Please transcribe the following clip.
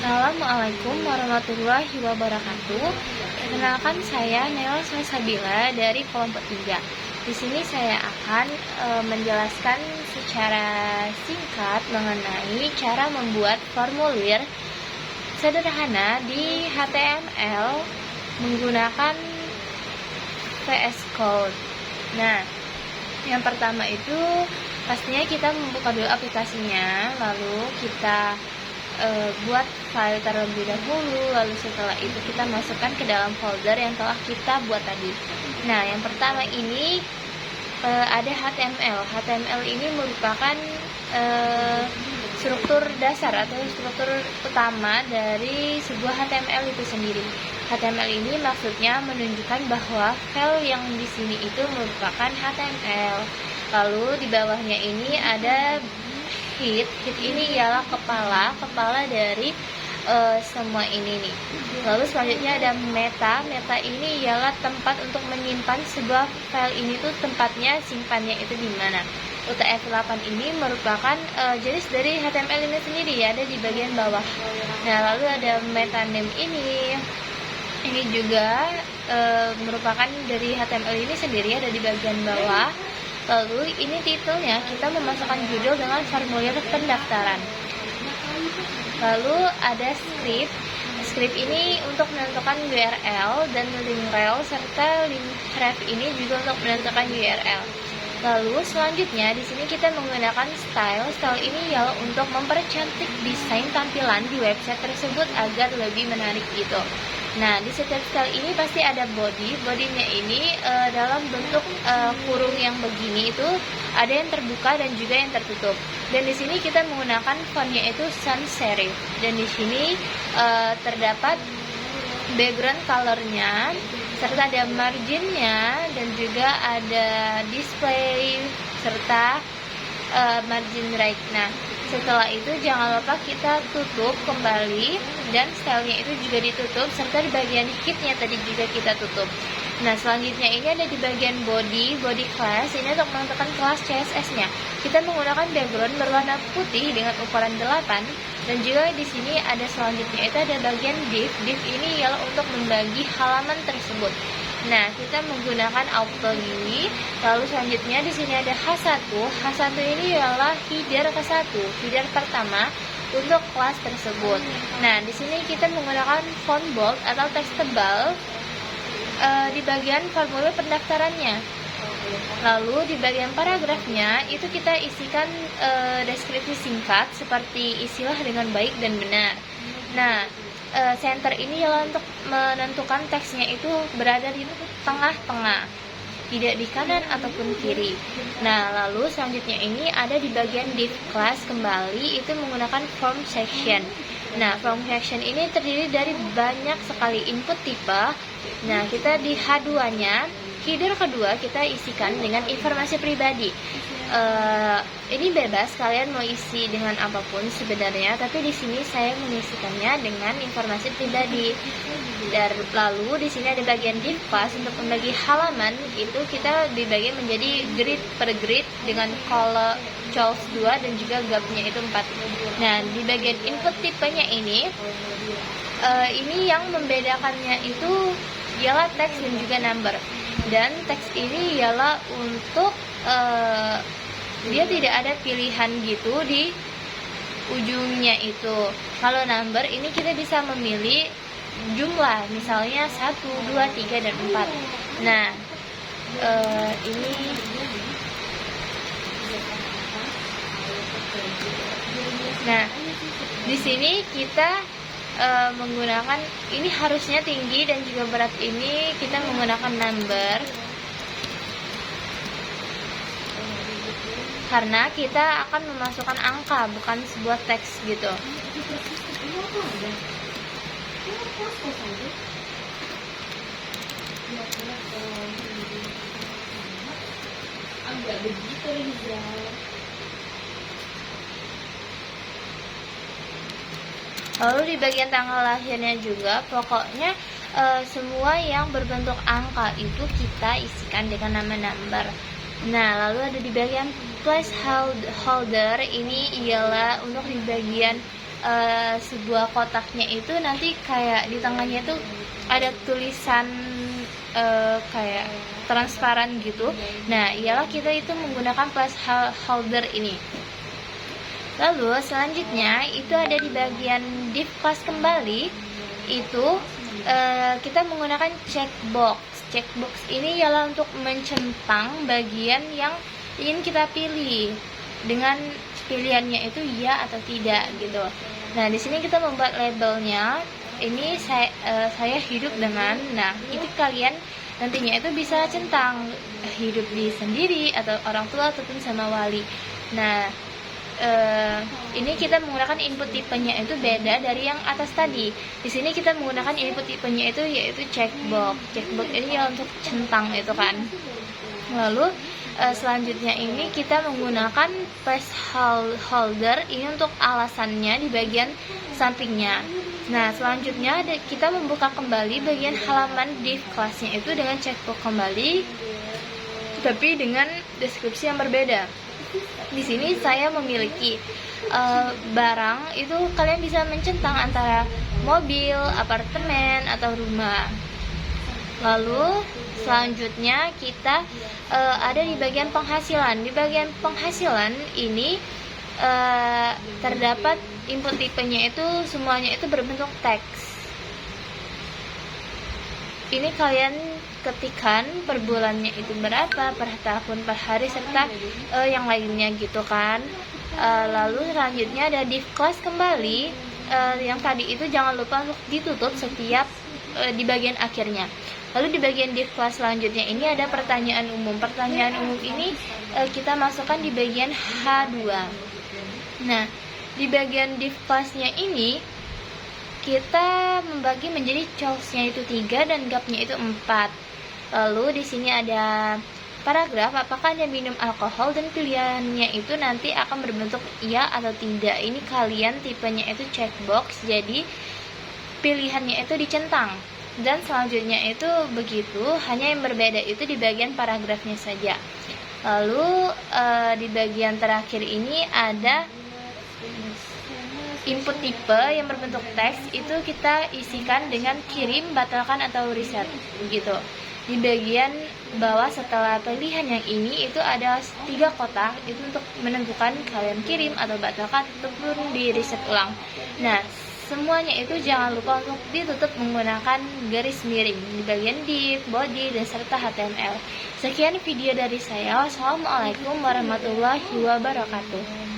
Assalamualaikum warahmatullahi wabarakatuh. Perkenalkan, saya Nela Salsabila dari kelompok 3. Di sini saya akan menjelaskan secara singkat mengenai cara membuat formulir sederhana di HTML menggunakan VS Code. Nah, yang pertama itu pastinya kita membuka dulu aplikasinya, lalu kita buat file terlebih dahulu, lalu setelah itu kita masukkan ke dalam folder yang telah kita buat tadi. Nah, yang pertama ini ada HTML. HTML ini merupakan struktur dasar atau struktur utama dari sebuah HTML itu sendiri. HTML ini maksudnya menunjukkan bahwa file yang di sini itu merupakan HTML. Lalu di bawahnya ini ada head ini ialah kepala dari semua ini nih. Lalu selanjutnya ada meta ini ialah tempat untuk menyimpan sebuah file ini tuh tempatnya simpannya itu di mana. UTF-8 ini merupakan jenis dari HTML ini sendiri, ada di bagian bawah. Nah, lalu ada meta name ini juga merupakan dari HTML ini sendiri, ada di bagian bawah. Lalu ini titelnya, kita memasukkan judul dengan formulir pendaftaran. Lalu ada script. Script ini untuk menentukan URL dan link rel, serta link href ini juga untuk menentukan URL. Lalu selanjutnya di sini kita menggunakan style. Style ini ialah untuk mempercantik desain tampilan di website tersebut agar lebih menarik gitu. Nah, di setiap style ini pasti ada body. Bodinya ini dalam bentuk kurung yang begini itu ada yang terbuka dan juga yang tertutup. Dan di sini kita menggunakan fontnya itu sans serif. Dan di sini terdapat background colornya, serta ada marginnya, dan juga ada display serta margin right. Nah, setelah itu jangan lupa kita tutup kembali, dan stylenya itu juga ditutup, serta di bagian headnya tadi juga kita tutup. Nah, selanjutnya ini ada di bagian body class, ini untuk menentukan kelas CSS-nya. Kita menggunakan background berwarna putih dengan ukuran 8, dan juga di sini ada selanjutnya itu ada bagian div ini ialah untuk membagi halaman tersebut. Nah, kita menggunakan auto ini. Lalu selanjutnya di sini ada H1. H1 ini ialah header ke-1, header pertama untuk kelas tersebut. Nah, di sini kita menggunakan font bold atau teks tebal di bagian formulir pendaftarannya. Lalu di bagian paragrafnya itu kita isikan deskripsi singkat seperti isilah dengan baik dan benar. Nah, center ini ialah untuk menentukan teksnya itu berada di tengah-tengah, tidak di kanan ataupun kiri. Nah, lalu selanjutnya ini ada di bagian div class kembali, itu menggunakan form section. Nah, form section ini terdiri dari banyak sekali input tipe. Nah, kita di H2-nya, header kedua kita isikan dengan informasi pribadi. Ini bebas, kalian mau isi dengan apapun sebenarnya, tapi di sini saya mengisikannya dengan informasi pribadi. Dan lalu di sini ada bagian div class untuk membagi halaman, itu kita dibagi menjadi grid per grid dengan color choice 2 dan juga gapnya itu 4. Nah, di bagian input tipenya ini yang membedakannya itu ialah teks dan juga number. Dan teks ini ialah untuk dia tidak ada pilihan gitu di ujungnya itu. Kalau number ini kita bisa memilih jumlah, misalnya 1, 2, 3, dan 4. Nah, ini di sini kita menggunakan ini harusnya tinggi dan juga berat ini kita menggunakan number, karena kita akan memasukkan angka bukan sebuah teks gitu. Lalu di bagian tanggal lahirnya juga, pokoknya semua yang berbentuk angka itu kita isikan dengan nama number. Nah, lalu ada di bagian placeholder, ini ialah untuk di bagian sebuah kotaknya itu nanti kayak di tengahnya itu ada tulisan kayak transparan gitu. Nah, ialah kita itu menggunakan placeholder ini. Lalu selanjutnya itu ada di bagian div class kembali, itu kita menggunakan checkbox. Checkbox ini ialah untuk mencentang bagian yang ingin kita pilih dengan pilihannya itu ya atau tidak gitu. Nah, di sini kita membuat labelnya. Ini saya hidup dengan, nah itu kalian nantinya itu bisa centang hidup di sendiri atau orang tua ataupun sama wali. Nah, ini kita menggunakan input tipenya itu beda dari yang atas tadi. Di sini kita menggunakan input tipenya itu yaitu checkbox. Checkbox ini ya untuk centang itu kan. Lalu selanjutnya ini kita menggunakan placeholder ini untuk alasannya di bagian sampingnya. Nah, selanjutnya kita membuka kembali bagian halaman div kelasnya itu dengan checkbox kembali, tapi dengan deskripsi yang berbeda. Di sini saya memiliki barang itu kalian bisa mencentang antara mobil, apartemen, atau rumah. Lalu selanjutnya kita ada di bagian penghasilan. Di bagian penghasilan ini terdapat input tipenya itu semuanya itu berbentuk teks. Ini kalian ketikkan per bulannya itu berapa, per tahun, per hari, serta yang lainnya gitu kan. Lalu selanjutnya ada div class kembali. Yang tadi itu jangan lupa untuk ditutup setiap di bagian akhirnya. Lalu di bagian div class selanjutnya ini ada pertanyaan umum. Pertanyaan umum ini kita masukkan di bagian H2. Nah, di bagian div class-nya ini kita membagi menjadi choice-nya itu 3 dan gap-nya itu 4. Lalu di sini ada paragraf apakah Anda minum alkohol dan pilihannya itu nanti akan berbentuk iya atau tidak. Ini kalian tipenya itu checkbox, jadi pilihannya itu dicentang. Dan selanjutnya itu begitu, hanya yang berbeda itu di bagian paragrafnya saja. Lalu di bagian terakhir ini ada input tipe yang berbentuk teks, itu kita isikan dengan kirim, batalkan, atau reset begitu. Di bagian bawah setelah pilihan yang ini itu ada 3 kotak, itu untuk menentukan kalian kirim atau batalkan ataupun di reset ulang. Nah, semuanya itu jangan lupa untuk ditutup menggunakan garis miring di bagian div, body, dan serta HTML. Sekian video dari saya. Wassalamualaikum warahmatullahi wabarakatuh.